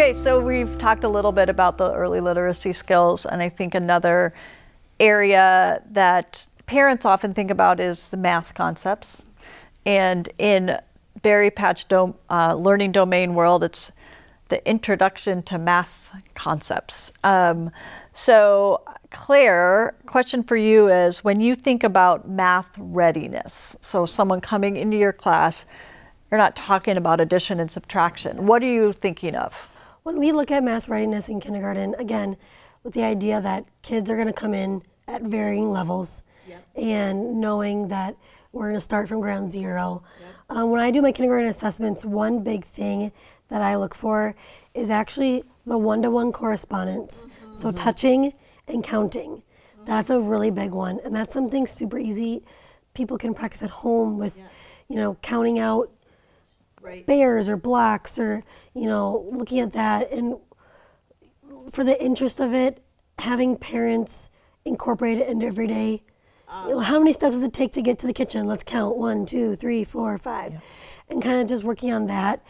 Okay, so we've talked a little bit about the early literacy skills, and I think another area that parents often think about is the math concepts. And in Berry Patch learning domain world, it's the introduction to math concepts. So Claire, question for you is, when you think about math readiness, so someone coming into your class, you're not talking about addition and subtraction. What are you thinking of? When we look at math readiness in kindergarten, again, with the idea that kids are going to come in at varying levels, and knowing that we're going to start from ground zero. When I do my kindergarten assessments, one big thing that I look for is actually the one-to-one correspondence. So touching and counting. That's a really big one, and that's something super easy people can practice at home with, you know, counting out bears or blocks, or, you know, looking at that. And for the interest of it, having parents incorporate it into every day. How many steps does it take to get to the kitchen? Let's count 1, 2, 3, 4, 5, and kind of just working on that.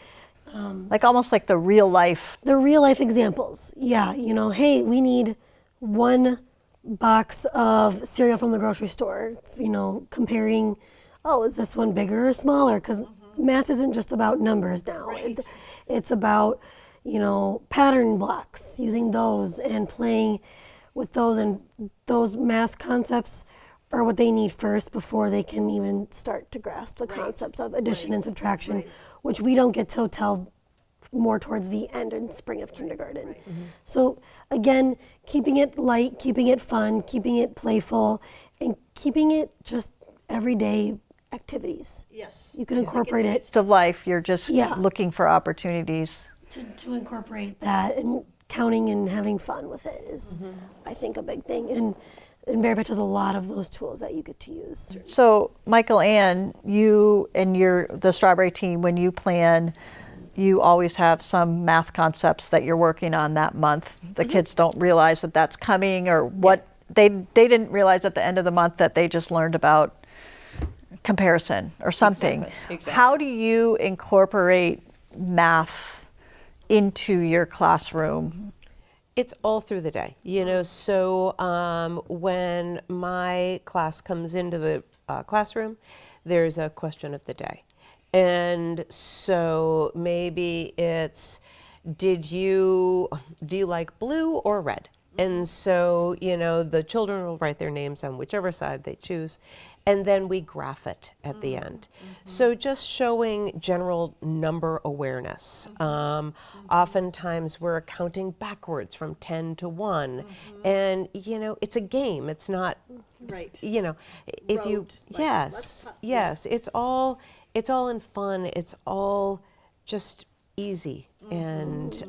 Like almost like the real life. The real life examples. Yeah, you know, hey, we need 1 box of cereal from the grocery store. You know, comparing, oh, is this one bigger or smaller? Because math isn't just about numbers now. It's about, you know, pattern blocks, using those and playing with those, and those math concepts are what they need first before they can even start to grasp the concepts of addition and subtraction, which we don't get to tell more towards the end and spring of kindergarten. So again, keeping it light, keeping it fun, keeping it playful, and keeping it just everyday activities. Yes. You can incorporate In the it. midst of life, you're just looking for opportunities. To incorporate that, and counting and having fun with it is, I think, a big thing. And Berry Patch has a lot of those tools that you get to use. So Michael Ann, you and the Strawberry team, when you plan, you always have some math concepts that you're working on that month. The kids don't realize that that's coming, or what they didn't realize at the end of the month that they just learned about comparison or something. Exactly. How do you incorporate math into your classroom? It's all through the day, you know. So when my class comes into the classroom, there's a question of the day. And so maybe it's, do you like blue or red? And so, you know, the children will write their names on whichever side they choose, and then we graph it at the end. So just showing general number awareness. Oftentimes we're counting backwards from 10 to 1, and, you know, it's a game. It's not, you know, if you, yes, it's all in fun. It's all just easy, and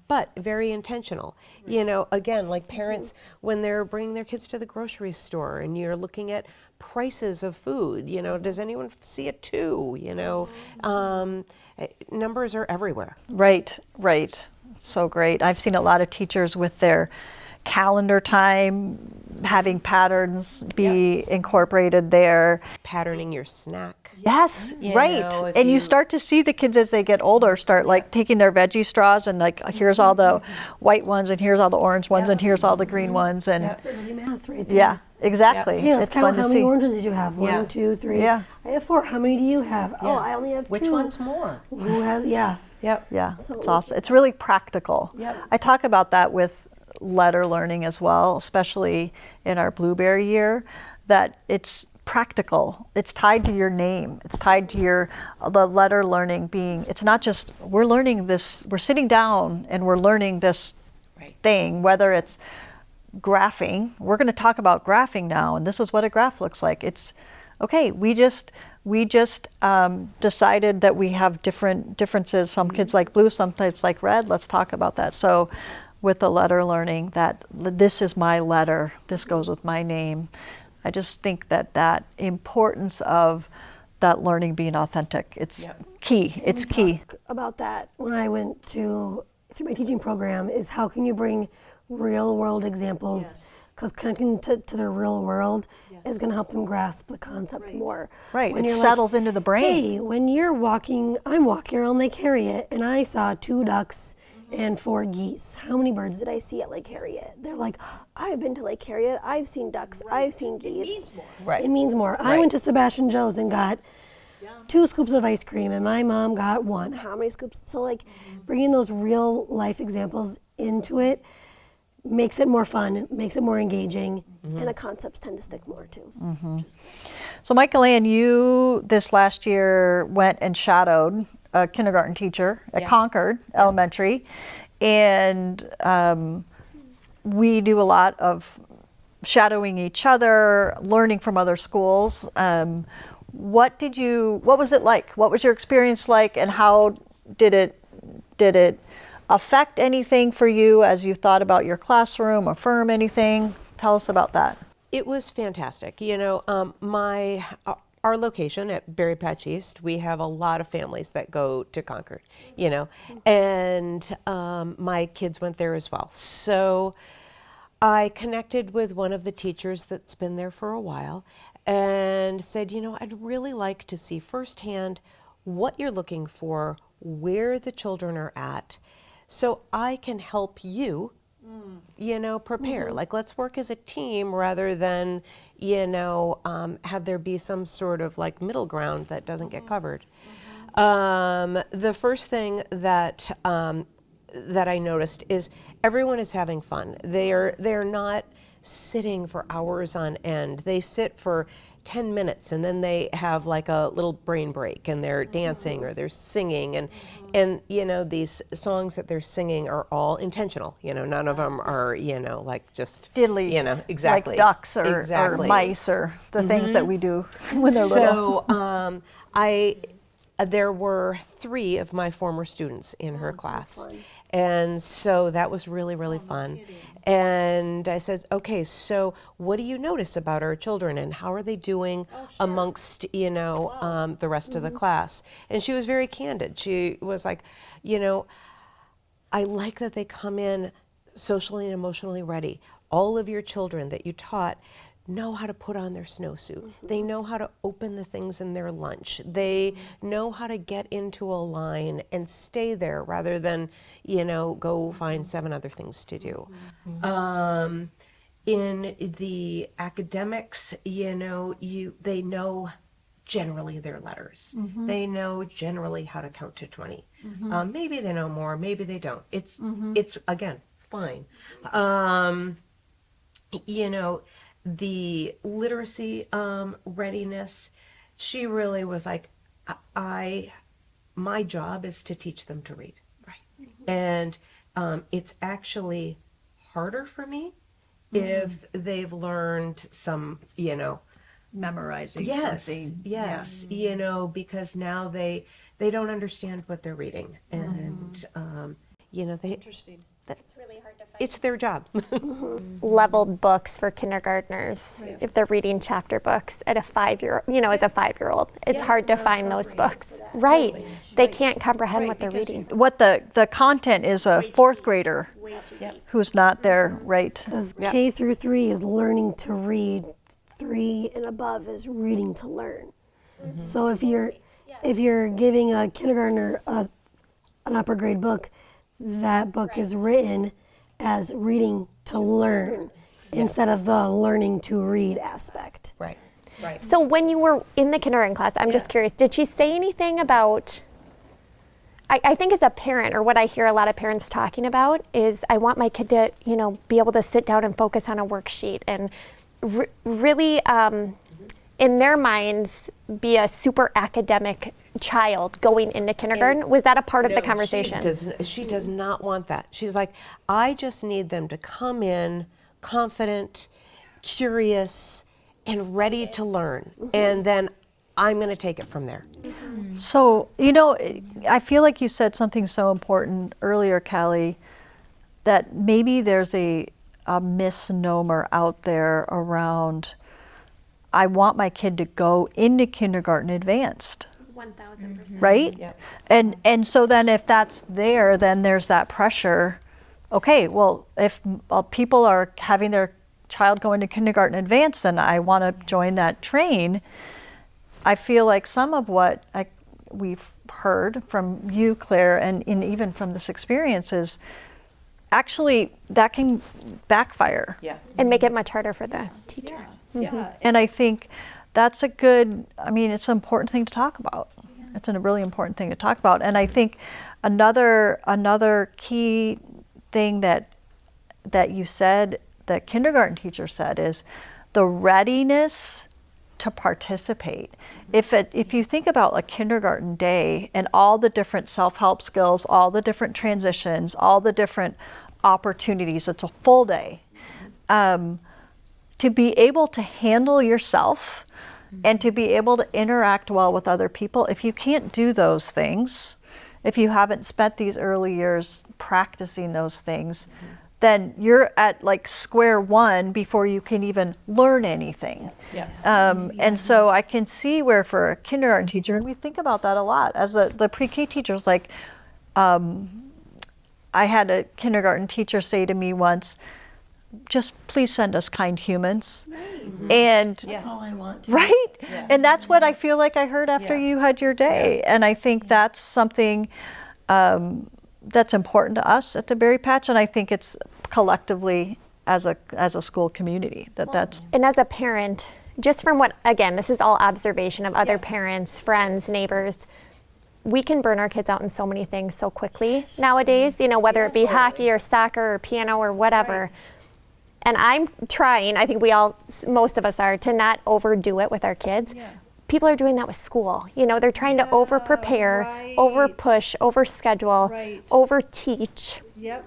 but very intentional. You know, again, like parents, when they're bringing their kids to the grocery store and you're looking at prices of food, you know, does anyone see it too? You know, numbers are everywhere. Right. So great. I've seen a lot of teachers with their calendar time having patterns be incorporated there. Patterning your snack. Yes, right. And you start to see the kids as they get older start like taking their veggie straws and like, here's all the white ones, and here's all the orange ones, and here's all the green ones. And that's really math right there. Yeah, exactly. Hey, let's it's count fun how to many see. oranges did you have? 1, 2, 3. Yeah. I have 4. How many do you have? Oh, I only have 2. Which one's more? Who has? Yeah. Yeah, So it's awesome. It's really practical. I talk about that with letter learning as well, especially in our Blueberry year, that it's practical. It's tied to your name. It's tied to the letter learning being, it's not just, we're learning this, we're sitting down and we're learning this thing, whether it's graphing. We're going to talk about graphing now, and this is what a graph looks like. It's, okay, we just decided that we have differences. Some kids like blue, some kids like red. Let's talk about that. So with the letter learning, that this is my letter, this goes with my name. I just think that importance of that learning being authentic, it's key. It's key. About that, when I went through my teaching program, is how can you bring real world examples, because connecting to the real world is going to help them grasp the concept more. Right, when it settles into the brain. Hey, when you're walking, I'm walking around Lake Harriet, and I saw 2 ducks and 4 geese. How many birds did I see at Lake Harriet? They're like, I've been to Lake Harriet. I've seen ducks. I've seen geese. It means more. Right. It means more. I went to Sebastian Joe's and got 2 scoops of ice cream, and my mom got 1. How many scoops? So like bringing those real life examples into it makes it more fun, makes it more engaging, and the concepts tend to stick more too. So Michael Ann, you this last year went and shadowed a kindergarten teacher at Concord Elementary, and we do a lot of shadowing each other, learning from other schools. What was it like? What was your experience like, and how did it affect anything for you as you thought about your classroom, affirm anything? Tell us about that. It was fantastic. You know, our location at Berry Patch East, we have a lot of families that go to Concord, you know, and my kids went there as well. So I connected with one of the teachers that's been there for a while and said, you know, I'd really like to see firsthand what you're looking for, where the children are at, so I can help you, you know, prepare. Like, let's work as a team rather than, you know, have there be some sort of like middle ground that doesn't get covered. The first thing that that I noticed is everyone is having fun. They're not sitting for hours on end. They sit for 10 minutes and then they have like a little brain break and they're dancing or they're singing, and you know, these songs that they're singing are all intentional. You know, none of them are, you know, like just Diddly, you know, exactly, like ducks or mice or the things that we do when they're little. So there were 3 of my former students in her class. And so that was really, really fun. And I said, okay, so what do you notice about our children and how are they doing amongst, you know, the rest of the class? And she was very candid. She was like, you know, I like that they come in socially and emotionally ready. All of your children that you taught know how to put on their snowsuit. They know how to open the things in their lunch. They know how to get into a line and stay there rather than, you know, go find 7 other things to do. In the academics, you know, they know generally their letters. They know generally how to count to 20. Maybe they know more, maybe they don't. It's again, fine. You know, the literacy readiness, she really was like, my job is to teach them to read. Right. And it's actually harder for me if they've learned some, you know, Memorizing something. Yes, you know, because now they don't understand what they're reading. And, you know, Interesting. It's really hard to find. it's their job. Leveled books for kindergartners, if they're reading chapter books at a 5-year, you know, as a 5-year-old. It's hard to find those books. Right. They can't comprehend what they're reading. What the content is a 4th grader who's not there, right? Because K through 3 is learning to read. 3 and above is reading to learn. So if you're giving a kindergartner an upper grade book, that book is written as reading to learn instead of the learning to read aspect. Right. So when you were in the kindergarten class, I'm just curious, did she say anything about, I think as a parent, or what I hear a lot of parents talking about is, I want my kid to, you know, be able to sit down and focus on a worksheet and really, in their minds, be a super academic child going into kindergarten. Was that a part of the conversation? She does not want that. She's like, I just need them to come in confident, curious, and ready to learn. And then I'm going to take it from there. So, you know, I feel like you said something so important earlier, Callie, that maybe there's a misnomer out there around, I want my kid to go into kindergarten advanced. 1000%. Right? Yeah. And so then if that's there, then there's that pressure. Okay, well, if people are having their child go into kindergarten advanced, then I want to join that train. I feel like some of what we've heard from you, Claire, and even from this experience is actually that can backfire. Yeah. And make it much harder for the teacher. Yeah. And I think that's a good, I mean, it's an important thing to talk about. It's a really important thing to talk about. And I think another key thing that you said, that kindergarten teacher said, is the readiness to participate. If you think about a kindergarten day and all the different self-help skills, all the different transitions, all the different opportunities, it's a full day. To be able to handle yourself and to be able to interact well with other people, if you can't do those things, if you haven't spent these early years practicing those things, then you're at like square one before you can even learn anything. Yeah. And so I can see where for a kindergarten teacher, and we think about that a lot, as the pre-K teachers, like, I had a kindergarten teacher say to me once, just please send us kind humans. Right. And That's all I want to. right? And that's what I feel like I heard after you had your day. And I think that's something that's important to us at the Berry Patch, and I think it's collectively as a school community that's. And as a parent, just from what, again, this is all observation of other parents, friends, neighbors, we can burn our kids out in so many things so quickly nowadays, whether it be hockey or soccer or piano or whatever. Right. And I'm trying, I think most of us are, to not overdo it with our kids. Yeah. People are doing that with school. They're trying to over prepare, over push, over schedule, over teach. Yep.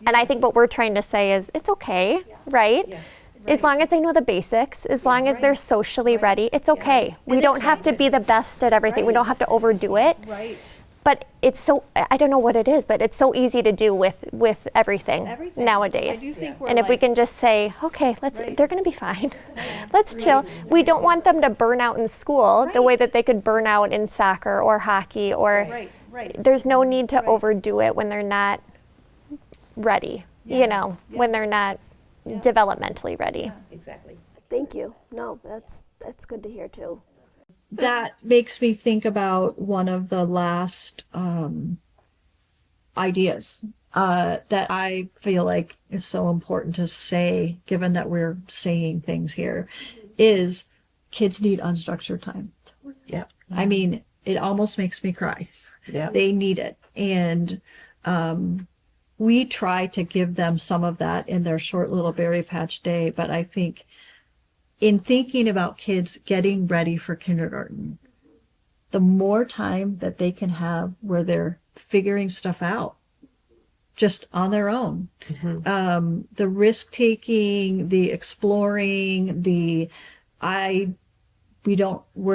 And I think what we're trying to say is it's okay, right? Yeah. As long as they know the basics, as long as they're socially ready, it's okay. We don't have to be the best at everything. We don't have to overdo it. Right. But it's so, I don't know what it is, but it's so easy to do with everything nowadays. I do think we're and if we can just say, okay, they're going to be fine. Let's chill. We don't want them to burn out in school the way that they could burn out in soccer or hockey or there's no need to overdo it when they're not ready, when they're not developmentally ready. Exactly. Thank you. No, that's good to hear too. That makes me think about one of the last ideas that I feel like is so important to say, given that we're saying things here, is kids need unstructured time. Yeah. I mean, it almost makes me cry. Yeah. They need it. And we try to give them some of that in their short little Berry Patch day, but I think in thinking about kids getting ready for kindergarten, the more time that they can have where they're figuring stuff out just on their own, the risk taking, the exploring, we're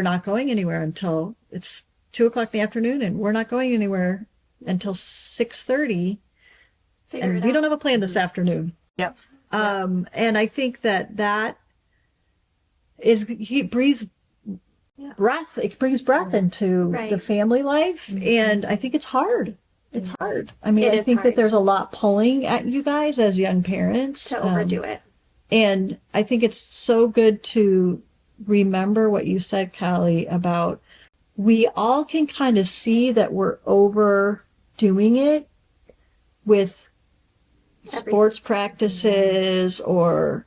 not going anywhere until it's 2:00 in the afternoon, and we're not going anywhere until 6:30, and we don't have a plan this afternoon. Yep. And I think that it brings breath into the family life, and I think it's hard. It's hard. I mean, I think that there's a lot pulling at you guys as young parents To overdo it. and I think it's so good to remember what you said, Callie, about we all can kind of see that we're overdoing it with sports practices or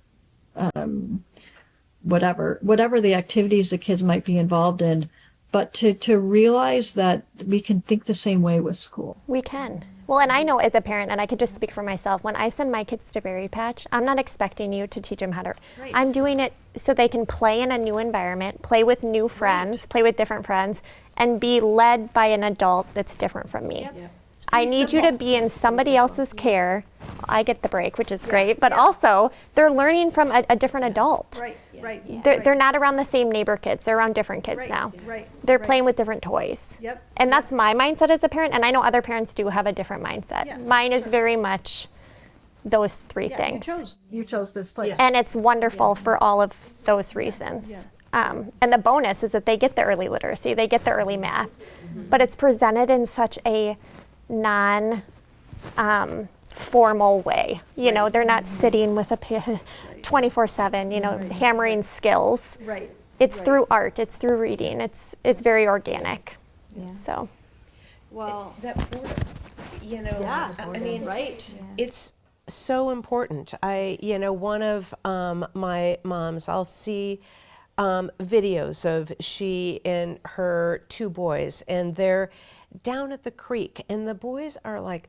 whatever the activities the kids might be involved in, but to realize that we can think the same way with school. We can. Well, and I know as a parent, and I could just speak for myself, when I send my kids to Berry Patch, I'm not expecting you to teach them how to, I'm doing it so they can play in a new environment, play with new friends, play with different friends, and be led by an adult that's different from me. Yep. I need you to be in somebody else's care. I get the break, which is great, but also they're learning from a different adult. They're not around the same neighbor kids. They're around different kids now. They're playing with different toys. And that's my mindset as a parent, and I know other parents do have a different mindset. Mine is very much those three things. You chose this place. And it's wonderful for all of those reasons. And the bonus is that they get the early literacy, they get the early math, but it's presented in such a non-formal way. You know, they're not sitting with a 24/7, you know, hammering skills. It's through art, it's through reading, it's very organic. So Well, That boredom, you know, yeah, I mean, right. it's so important. One of my moms, I'll see videos of she and her 2 boys, and they're down at the creek, and the boys are like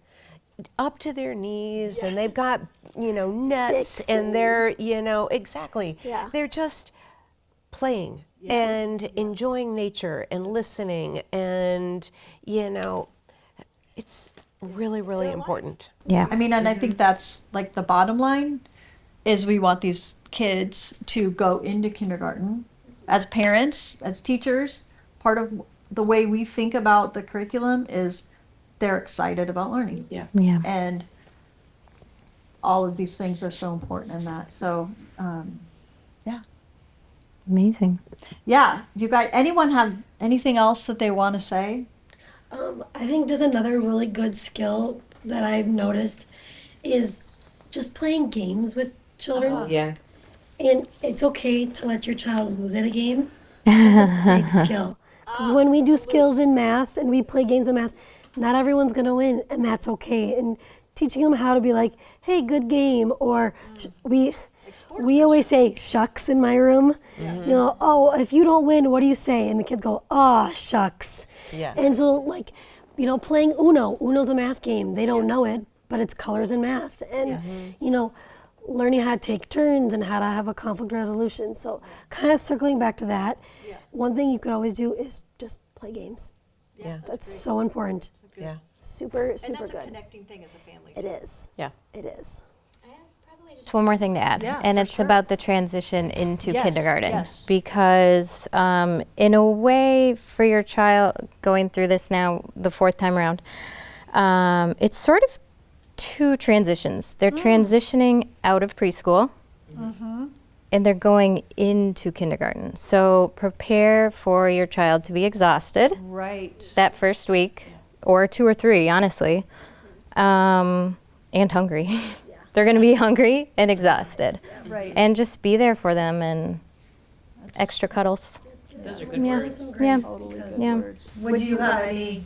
up to their knees, and they've got, nets, Sticks and they're, exactly. Yeah. They're just playing and enjoying nature and listening, and, it's really, really important. Yeah. I mean, and I think that's like the bottom line is we want these kids to go into kindergarten as parents, as teachers. Part of the way we think about the curriculum is they're excited about learning. Yeah. Yeah. And all of these things are so important in that. So, yeah. Amazing. Yeah. Do you guys, anyone have anything else that they want to say? I think just another really good skill that I've noticed is just playing games with children. Yeah. And it's okay to let your child lose at a game. That's a big skill. Because when we do skills in math and we play games in math, not everyone's going to win, and that's okay. And teaching them how to be like, hey, good game, or we always say shucks in my room. Oh, if you don't win, what do you say? And the kids go, oh, shucks. Yeah. And so, playing Uno. Uno's a math game. They don't know it, but it's colors and math. And, learning how to take turns and how to have a conflict resolution. So kind of circling back to that, one thing you could always do is just play games. Yeah. That's so important. Yeah. Super, And super that's a good. connecting thing as a family. It is. Yeah. It is. Just one more thing to add, Yeah, and for it's sure. about the transition into Yes, kindergarten. yes. Because in a way, for your child going through this now, the 4th time around, it's sort of 2 transitions. They're transitioning out of preschool, and they're going into kindergarten. So prepare for your child to be exhausted Right. that first week, or 2 or 3, honestly, and hungry. They're going to be hungry and exhausted. Right. And just be there for them and extra cuddles. Those are good Yeah. words. Yeah. Yeah. Would you have any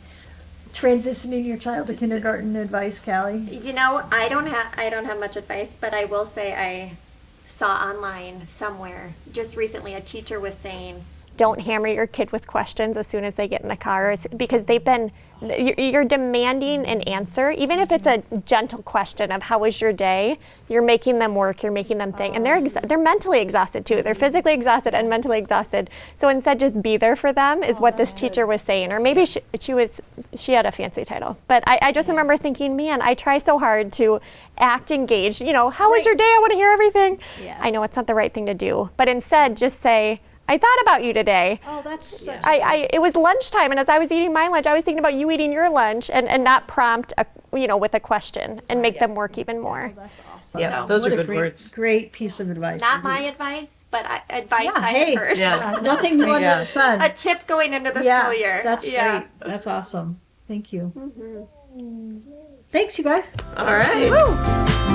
transitioning your child to kindergarten advice, Callie? I don't have much advice, but I will say I saw online somewhere just recently a teacher was saying, don't hammer your kid with questions as soon as they get in the car, because you're demanding an answer, even if it's a gentle question of how was your day. You're making them work, you're making them think, and they're mentally exhausted too. They're physically exhausted and mentally exhausted. So instead, just be there for them is what this teacher was saying, or maybe she had a fancy title. But I just remember thinking, man, I try so hard to act engaged. How was your day? I want to hear everything. Yeah. I know it's not the right thing to do, but instead, just say, I thought about you today. Oh, that's such It was lunchtime, and as I was eating my lunch, I was thinking about you eating your lunch, and not prompt with a question and make them work even more. that's awesome. Yeah, those What are a good great, words. Great piece of advice. Not my advice, but advice Yeah, I hey. have heard. Yeah. Nothing new under Yeah. the sun. A tip going into the Yeah, school year. that's Yeah. great. That's awesome. Thank you. Thanks, you guys. All right.